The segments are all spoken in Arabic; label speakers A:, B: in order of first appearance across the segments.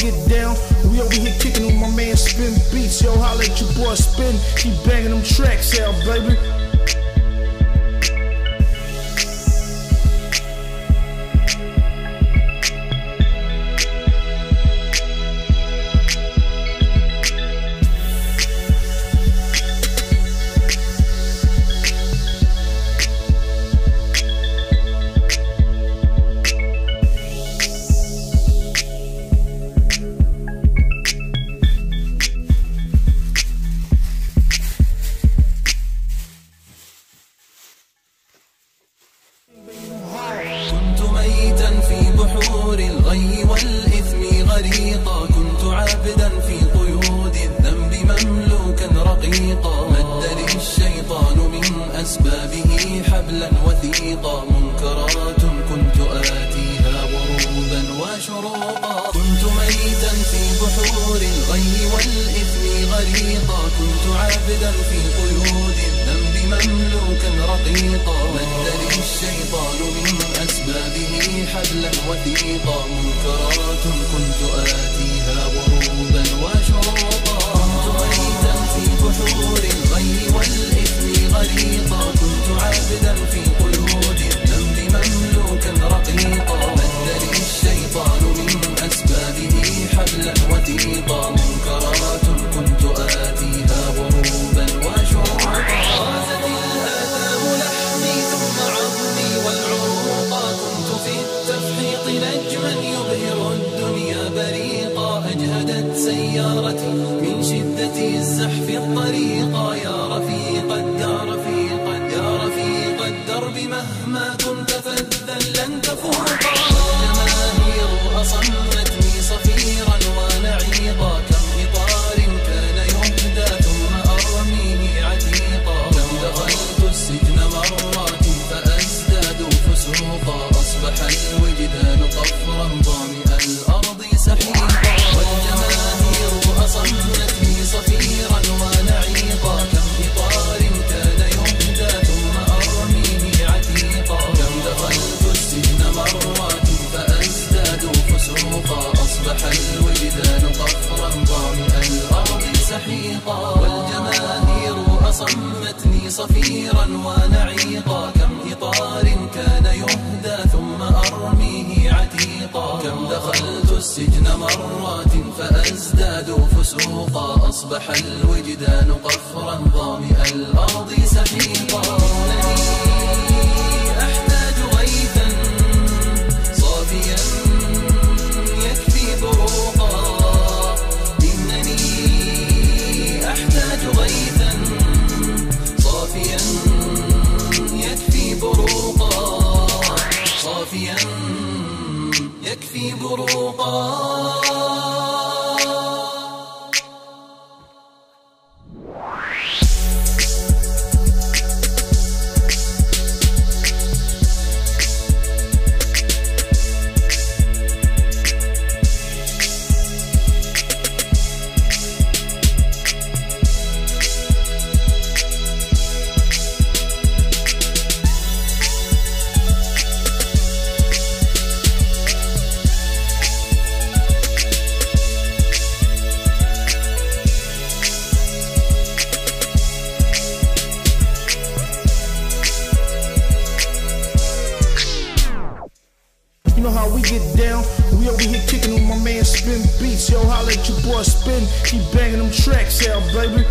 A: get down. We over here kicking with my man Spin Beats. Yo, holla at your boy Spin. Keep banging them tracks out, baby.
B: الغي والإثم غريقا، كنت عابدا في قيود الذنب مملوكا رقيقا، مد الشيطان من أسبابه حبلا وثيقا، منكرات كنت آتيها غروبا وشروقا، كنت ميتا في بحور الغي والإثم غريقا، كنت عابدا في قيود الذنب مملوكا رقيقا، مد الشيطان من أسبابه حبلا وثيقا، منكرات كنت آتيها غروبا وشروقا، كنت ميتا في بحور الغي والإثم غريقا، كنت عابدا في قيود الذنب مملوكا رقيقا، مد الشيطان من أسبابه حبلا وثيقا، منكرات كنت آتيها غروبا وشروقا، غازت الآثام لحمي ثم عظمي والعروقا، كنت في التفحيط نجما يبهر الدنيا بريقا، أجهدت سيارتي من شدة الزحف الطريقا، يا رفيق الدار يا رفيق الدرب مهما كنت فذا لن تفوقا، الجماهير أصمتني صفيرا ونعيقا، كم إطار كان يهدى ثم أرميه عتيقا، كم دخلت السجن مرات فأزداد فسوقا، أصبح الوجدان قفرا ظامئ الأرض سحيقا، والجماهير أصمتني صفيرا ونعيقا، كم إطار كان يهدى ثم أرميه عتيقا، كم دخلت السجن مرات فأزداد فسوقا، أصبح الوجدان قفرا ظامئ الأرض سحيقا، والجماهير أصمتني صفيرا ونعيقا، كم إطار كان يهدى ثم أرميه عتيقا، كم دخلت السجن مرات فأزداد فسوقا، أصبح الوجدان قفرا ظامئ الأرض سحيقا، إنني أحتاج غيثا صافيا يكفي بروقا، إنني أحتاج غيثا صافيا يكفي بروقا، صافيا يكفي بروقا.
A: You know how we get down. We over here kicking with my man Spin Beats. Yo, holla at your boy Spin. Keep banging them tracks out, baby.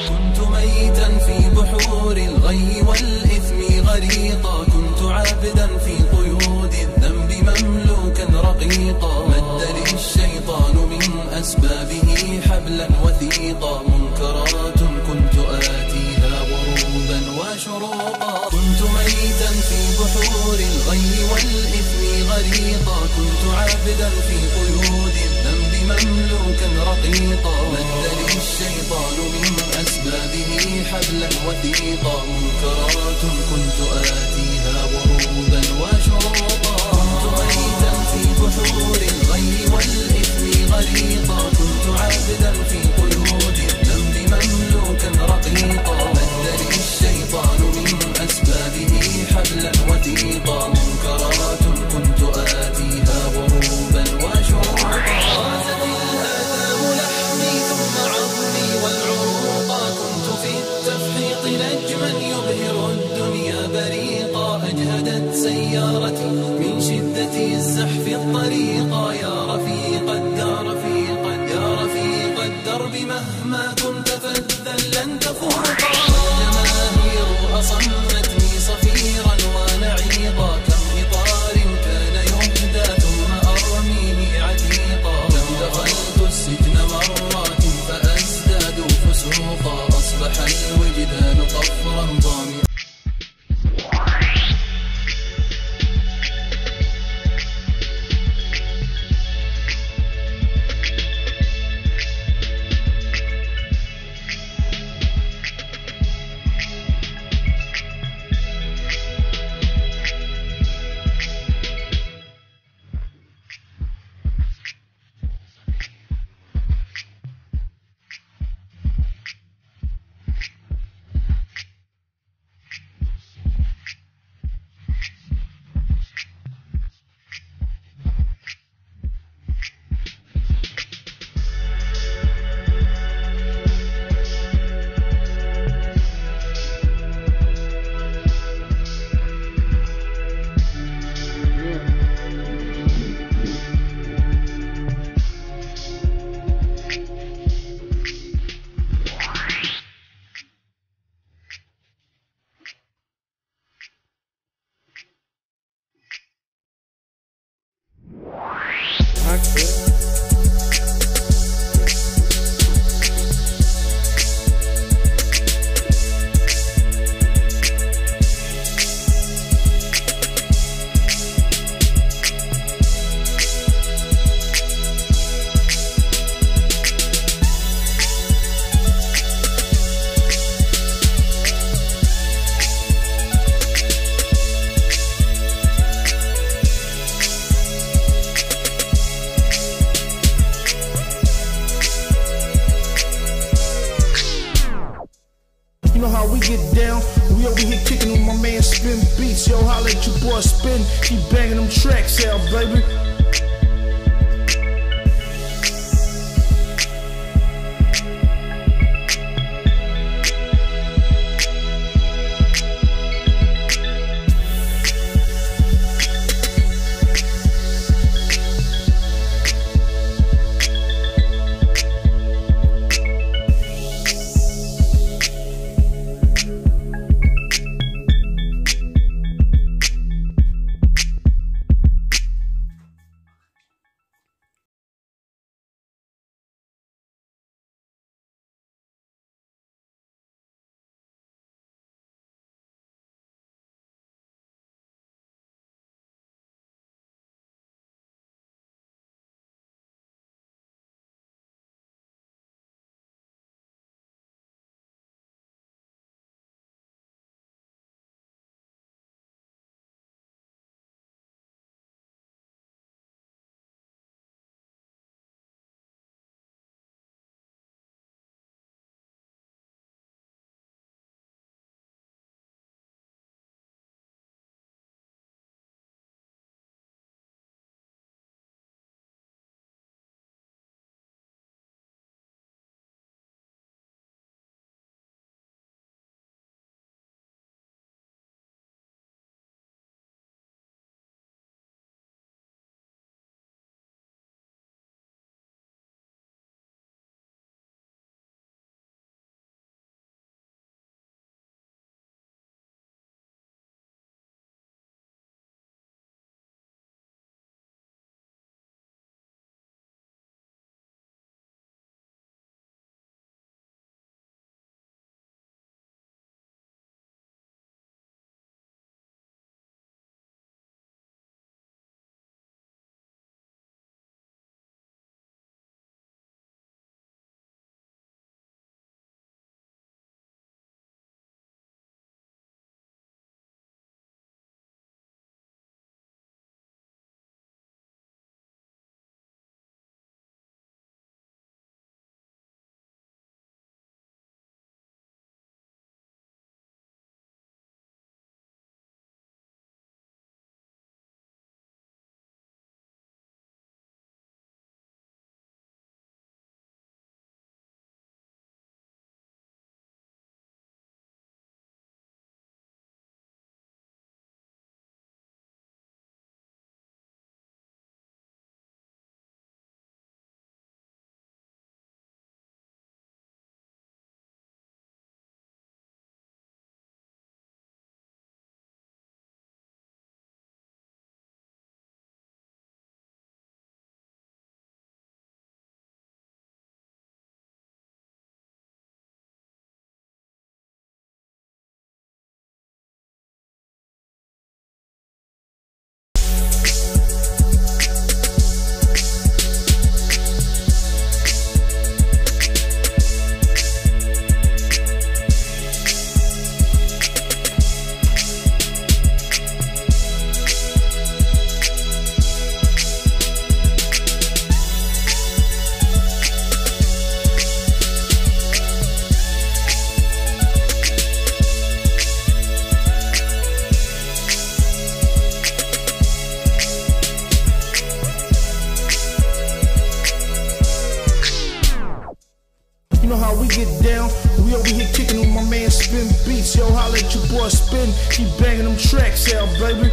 B: كنت ميتا في بحور الغي والإثم غريقا، كنت عابدا في قيود الذنب مملوكا رقيقا، مد الشيطان من أسبابه حبلا وثيقا، منكرات كنت آتيها غروبا وشروقا، كنت ميتا في بحور الغي والإثم غريقا كنت عابدا في قيود الذنب مملوكا رقيقا مد لي الشيطان من أسبابه حبلا وثيقا منكرات كنت آتيها غروبا وشروقا كنت ميتا في بحور الغي والإثم غريقا كنت عابدا في قيود الذنب مملوكا رقيقا مد لي الشيطان من أسبابه حبلا وثيقا منكرات كنت آتيها غروبا وشروقا غازت الآثام لحمي ثم عظمي والعروقا كنت في التفحيط نجما يبهر الدنيا بريقا أجهدت سيارتي من شدة الزحف الطريقا يا رفيق الدرب مهما كنت فذا لن تفوقا الجماهير أصمتني صفيرا ونعيقا كم إطار كان يهدى ثم أرميه عتيقا كم دخلت السجن مرات فأزداد فسوقا أصبح الوجدان قفرا ضاميا
A: know how we get down. We over here kicking with my man Spin Beats. Yo, holla at your boy Spin. Keep banging them tracks out, baby. spin beats. Yo, holla at your boy Spin. Keep banging them tracks out, baby.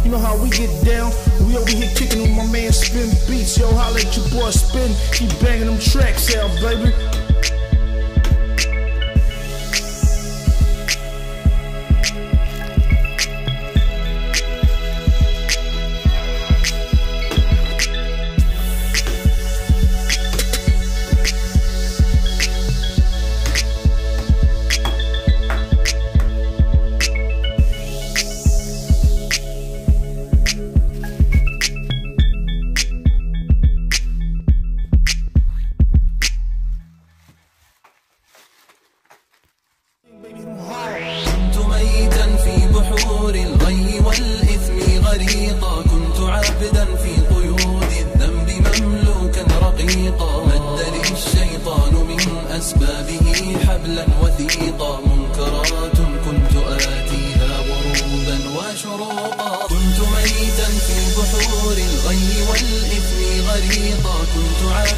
A: You know how we get down. We over here kicking with my man Spin Beats. Yo, holla at your boy Spin. Keep banging them tracks out, baby.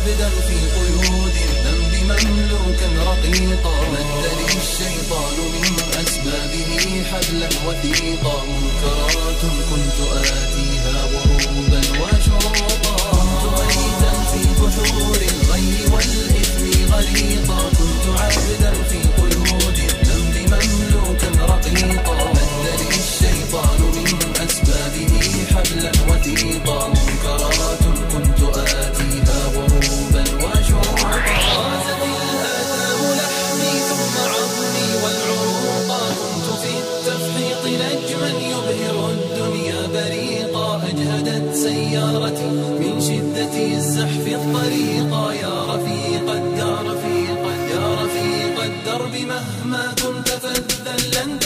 B: عابدا في قيود الذنب مملوكا رقيقا مدني الشيطان من أسبابه حبلا وثيقا منكرات كنت آتيها غروبا وشروطا كنت ميتا في بحور الغي والإثم غريقا كنت عابدا في قيود الذنب مملوكا رقيقا مدني الشيطان من أسبابه حبلا وثيقا منكرات كنت آتيها غروبا وشروقا غازت الآثام لحمي ثم عظمي والعروقا كنت في التفحيط نجما يبهر الدنيا بريقا أجهدت سيارتي من شدة الزحف الطريقا يا رفيق الدار يا رفيق الدرب مهما كنت فذا لن